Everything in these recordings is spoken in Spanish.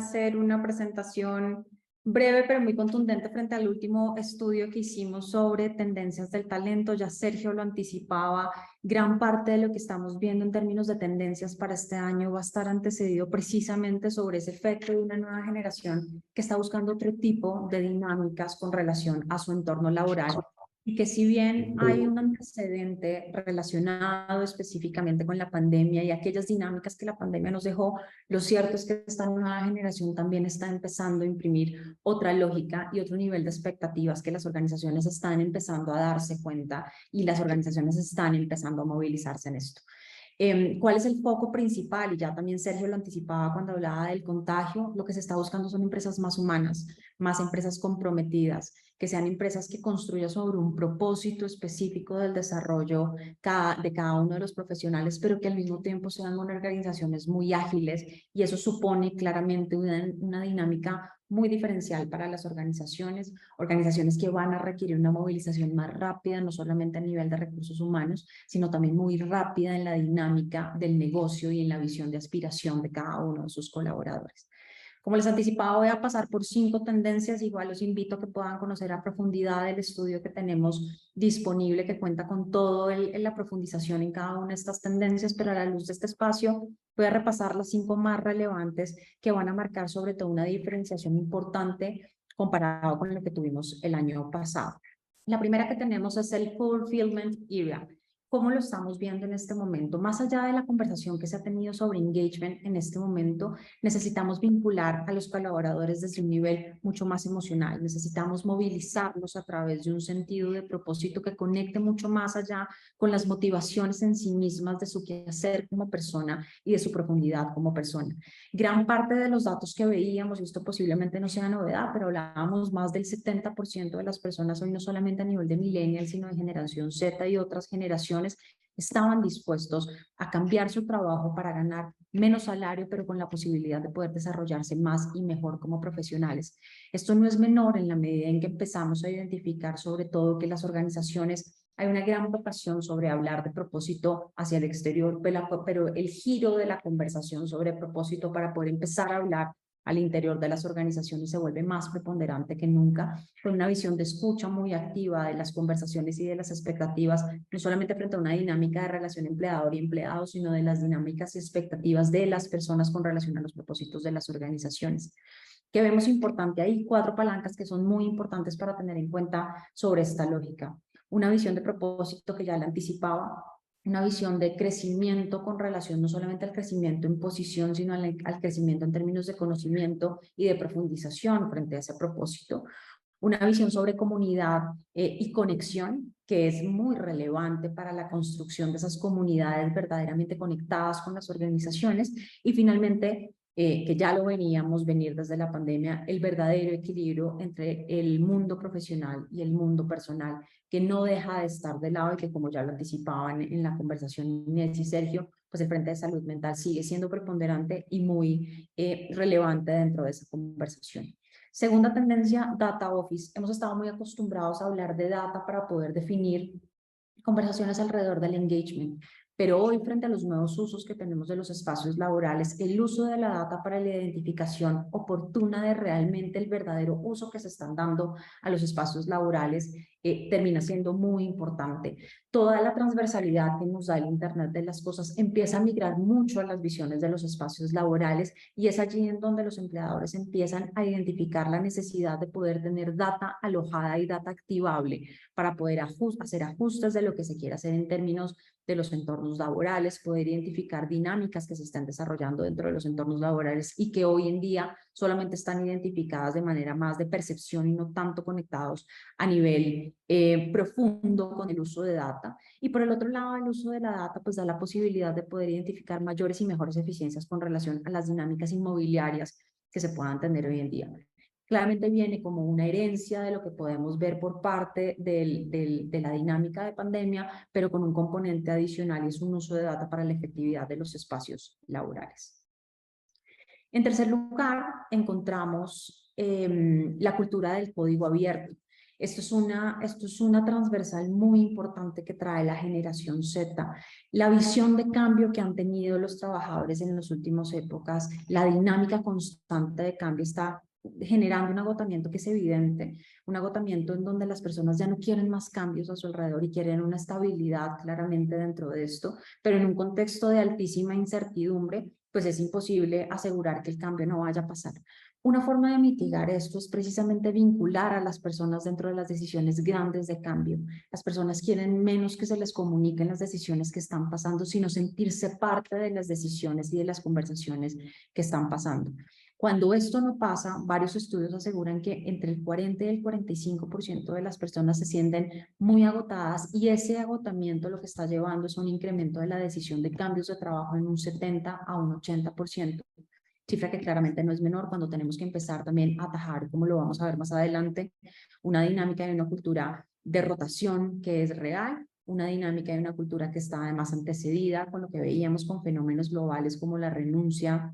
hacer una presentación breve pero muy contundente frente al último estudio que hicimos sobre tendencias del talento. Ya Sergio lo anticipaba, gran parte de lo que estamos viendo en términos de tendencias para este año va a estar antecedido precisamente sobre ese efecto de una nueva generación que está buscando otro tipo de dinámicas con relación a su entorno laboral. Y que si bien hay un antecedente relacionado específicamente con la pandemia y aquellas dinámicas que la pandemia nos dejó, lo cierto es que esta nueva generación también está empezando a imprimir otra lógica y otro nivel de expectativas que las organizaciones están empezando a darse cuenta y las organizaciones están empezando a movilizarse en esto. ¿Cuál es el foco principal? Y ya también Sergio lo anticipaba cuando hablaba del contagio. Lo que se está buscando son empresas más humanas, más empresas comprometidas, que sean empresas que construyan sobre un propósito específico del desarrollo de cada uno de los profesionales, pero que al mismo tiempo sean organizaciones muy ágiles, y eso supone claramente una dinámica muy diferencial para las organizaciones que van a requerir una movilización más rápida, no solamente a nivel de recursos humanos, sino también muy rápida en la dinámica del negocio y en la visión de aspiración de cada uno de sus colaboradores. Como les anticipaba, voy a pasar por 5 tendencias. Igual los invito a que puedan conocer a profundidad el estudio que tenemos disponible, que cuenta con todo la profundización en cada una de estas tendencias, pero a la luz de este espacio voy a repasar las 5 más relevantes que van a marcar sobre todo una diferenciación importante comparado con lo que tuvimos el año pasado. La primera que tenemos es el Fulfillment Era. ¿Cómo lo estamos viendo en este momento? Más allá de la conversación que se ha tenido sobre engagement en este momento, necesitamos vincular a los colaboradores desde un nivel mucho más emocional. Necesitamos movilizarlos a través de un sentido de propósito que conecte mucho más allá con las motivaciones en sí mismas de su quehacer como persona y de su profundidad como persona. Gran parte de los datos que veíamos, y esto posiblemente no sea novedad, pero hablábamos, más del 70% de las personas hoy, no solamente a nivel de millennials, sino de generación Z y otras generaciones, estaban dispuestos a cambiar su trabajo para ganar menos salario, pero con la posibilidad de poder desarrollarse más y mejor como profesionales. Esto no es menor en la medida en que empezamos a identificar sobre todo que las organizaciones, hay una gran vocación sobre hablar de propósito hacia el exterior, pero el giro de la conversación sobre propósito para poder empezar a hablar al interior de las organizaciones se vuelve más preponderante que nunca, con una visión de escucha muy activa de las conversaciones y de las expectativas, no solamente frente a una dinámica de relación empleador y empleado, sino de las dinámicas y expectativas de las personas con relación a los propósitos de las organizaciones. ¿Qué vemos importante ahí? 4 palancas que son muy importantes para tener en cuenta sobre esta lógica. Una visión de propósito que ya la anticipaba, una visión de crecimiento con relación no solamente al crecimiento en posición, sino al crecimiento en términos de conocimiento y de profundización frente a ese propósito. Una visión sobre comunidad y conexión, que es muy relevante para la construcción de esas comunidades verdaderamente conectadas con las organizaciones. Y finalmente, que ya lo veníamos venir desde la pandemia, el verdadero equilibrio entre el mundo profesional y el mundo personal, que no deja de estar de lado y que, como ya lo anticipaban en la conversación Inés y Sergio, pues el Frente de Salud Mental sigue siendo preponderante y muy relevante dentro de esa conversación. Segunda tendencia, Data Office. Hemos estado muy acostumbrados a hablar de data para poder definir conversaciones alrededor del engagement, pero hoy, frente a los nuevos usos que tenemos de los espacios laborales, el uso de la data para la identificación oportuna de realmente el verdadero uso que se están dando a los espacios laborales termina siendo muy importante. Toda la transversalidad que nos da el Internet de las cosas empieza a migrar mucho a las visiones de los espacios laborales, y es allí en donde los empleadores empiezan a identificar la necesidad de poder tener data alojada y data activable para poder hacer ajustes de lo que se quiera hacer en términos de los entornos laborales, poder identificar dinámicas que se están desarrollando dentro de los entornos laborales y que hoy en día solamente están identificadas de manera más de percepción y no tanto conectados a nivel profundo con el uso de data. Y por el otro lado, el uso de la data pues da la posibilidad de poder identificar mayores y mejores eficiencias con relación a las dinámicas inmobiliarias que se puedan tener hoy en día. Claramente viene como una herencia de lo que podemos ver por parte de la dinámica de pandemia, pero con un componente adicional, y es un uso de data para la efectividad de los espacios laborales. En tercer lugar, encontramos la cultura del código abierto. Esto es una transversal muy importante que trae la generación Z. La visión de cambio que han tenido los trabajadores en las últimas épocas, la dinámica constante de cambio está generando un agotamiento que es evidente, un agotamiento en donde las personas ya no quieren más cambios a su alrededor y quieren una estabilidad claramente dentro de esto, pero en un contexto de altísima incertidumbre, pues es imposible asegurar que el cambio no vaya a pasar. Una forma de mitigar esto es precisamente vincular a las personas dentro de las decisiones grandes de cambio. Las personas quieren menos que se les comuniquen las decisiones que están pasando, sino sentirse parte de las decisiones y de las conversaciones que están pasando. Cuando esto no pasa, varios estudios aseguran que entre el 40 y el 45% de las personas se sienten muy agotadas y ese agotamiento lo que está llevando es un incremento de la decisión de cambios de trabajo en un 70 a un 80%. Cifra que claramente no es menor cuando tenemos que empezar también a atajar, como lo vamos a ver más adelante, una dinámica de una cultura de rotación que es real, una dinámica de una cultura que está además antecedida con lo que veíamos con fenómenos globales como la renuncia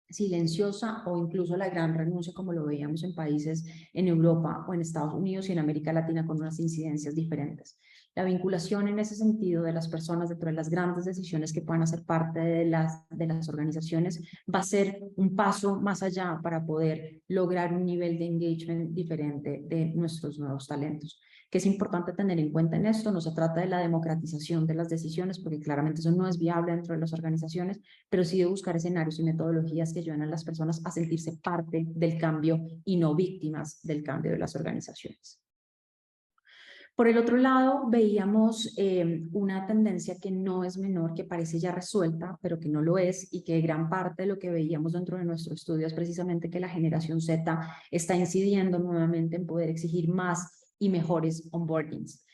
silenciosa o incluso la gran renuncia como lo veíamos en países en Europa o en Estados Unidos y en América Latina con unas incidencias diferentes. La vinculación en ese sentido de las personas dentro de las grandes decisiones que puedan hacer parte de las organizaciones va a ser un paso más allá para poder lograr un nivel de engagement diferente de nuestros nuevos talentos. Que es importante tener en cuenta en esto, no se trata de la democratización de las decisiones, porque claramente eso no es viable dentro de las organizaciones, pero sí de buscar escenarios y metodologías que ayuden a las personas a sentirse parte del cambio y no víctimas del cambio de las organizaciones. Por el otro lado, veíamos una tendencia que no es menor, que parece ya resuelta, pero que no lo es, y que gran parte de lo que veíamos dentro de nuestro estudio es precisamente que la generación Z está incidiendo nuevamente en poder exigir más y mejores onboardings.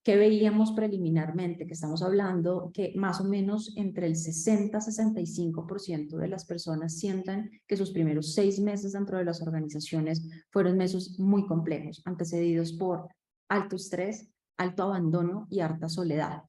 Que veíamos preliminarmente, que estamos hablando que más o menos entre el 60-65% de las personas sientan que sus primeros 6 meses dentro de las organizaciones fueron meses muy complejos, antecedidos por alto estrés, alto abandono y harta soledad.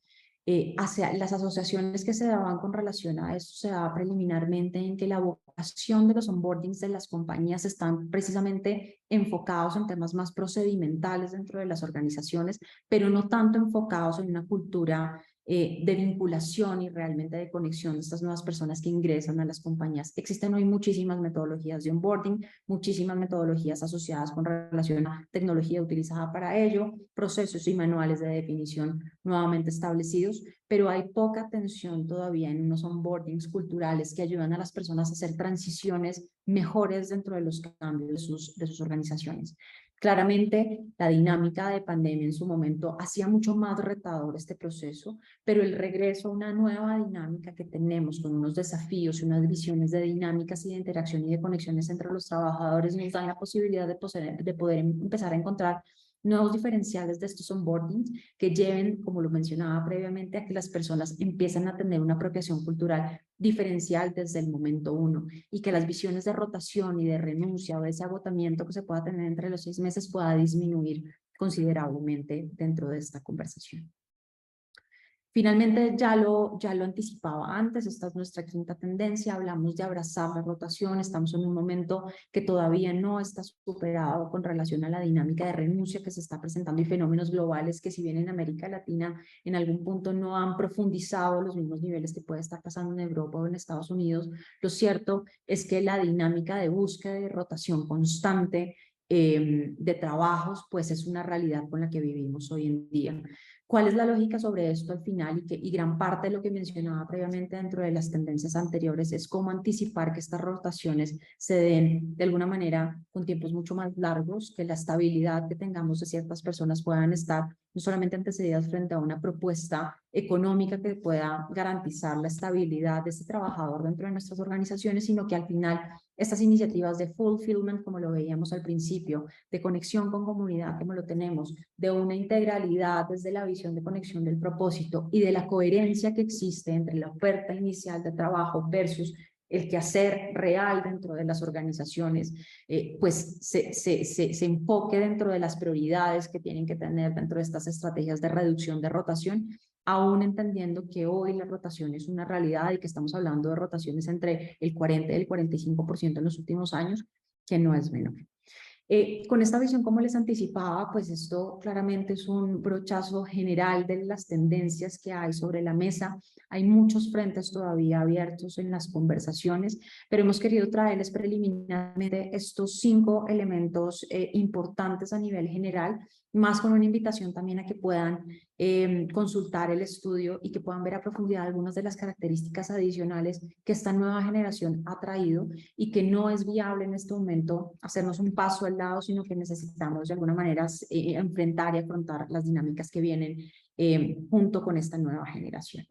Hacia las asociaciones que se daban con relación a esto se daba preliminarmente en que la vocación de los onboardings de las compañías están precisamente enfocados en temas más procedimentales dentro de las organizaciones, pero no tanto enfocados en una cultura de vinculación y realmente de conexión de estas nuevas personas que ingresan a las compañías. Existen hoy muchísimas metodologías de onboarding, muchísimas metodologías asociadas con relación a tecnología utilizada para ello, procesos y manuales de definición nuevamente establecidos, pero hay poca atención todavía en unos onboardings culturales que ayudan a las personas a hacer transiciones mejores dentro de los cambios de sus organizaciones. Claramente, la dinámica de pandemia en su momento hacía mucho más retador este proceso, pero el regreso a una nueva dinámica que tenemos con unos desafíos y unas visiones de dinámicas y de interacción y de conexiones entre los trabajadores nos dan la posibilidad de poder empezar a encontrar nuevos diferenciales de estos onboardings que lleven, como lo mencionaba previamente, a que las personas empiecen a tener una apropiación cultural diferencial desde el momento uno y que las visiones de rotación y de renuncia o de ese agotamiento que se pueda tener entre los 6 meses pueda disminuir considerablemente dentro de esta conversación. Finalmente, ya lo anticipaba antes, esta es nuestra quinta tendencia, hablamos de abrazar la rotación, estamos en un momento que todavía no está superado con relación a la dinámica de renuncia que se está presentando y fenómenos globales que si bien en América Latina en algún punto no han profundizado los mismos niveles que puede estar pasando en Europa o en Estados Unidos, lo cierto es que la dinámica de búsqueda y rotación constante de trabajos, pues es una realidad con la que vivimos hoy en día. ¿Cuál es la lógica sobre esto al final? Y gran parte de lo que mencionaba previamente dentro de las tendencias anteriores es cómo anticipar que estas rotaciones se den de alguna manera con tiempos mucho más largos, que la estabilidad que tengamos de ciertas personas puedan estar no solamente antecedidas frente a una propuesta económica que pueda garantizar la estabilidad de ese trabajador dentro de nuestras organizaciones, sino que al final estas iniciativas de fulfillment, como lo veíamos al principio, de conexión con comunidad, como lo tenemos, de una integralidad desde la visión de conexión del propósito y de la coherencia que existe entre la oferta inicial de trabajo versus el quehacer real dentro de las organizaciones, pues se enfoque dentro de las prioridades que tienen que tener dentro de estas estrategias de reducción de rotación, aún entendiendo que hoy la rotación es una realidad y que estamos hablando de rotaciones entre el 40 y el 45% en los últimos años, que no es menor. Con esta visión, como les anticipaba, pues esto claramente es un brochazo general de las tendencias que hay sobre la mesa. Hay muchos frentes todavía abiertos en las conversaciones, pero hemos querido traerles preliminarmente estos 5 elementos importantes a nivel general, más con una invitación también a que puedan consultar el estudio y que puedan ver a profundidad algunas de las características adicionales que esta nueva generación ha traído y que no es viable en este momento hacernos un paso al lado, sino que necesitamos de alguna manera enfrentar y afrontar las dinámicas que vienen junto con esta nueva generación.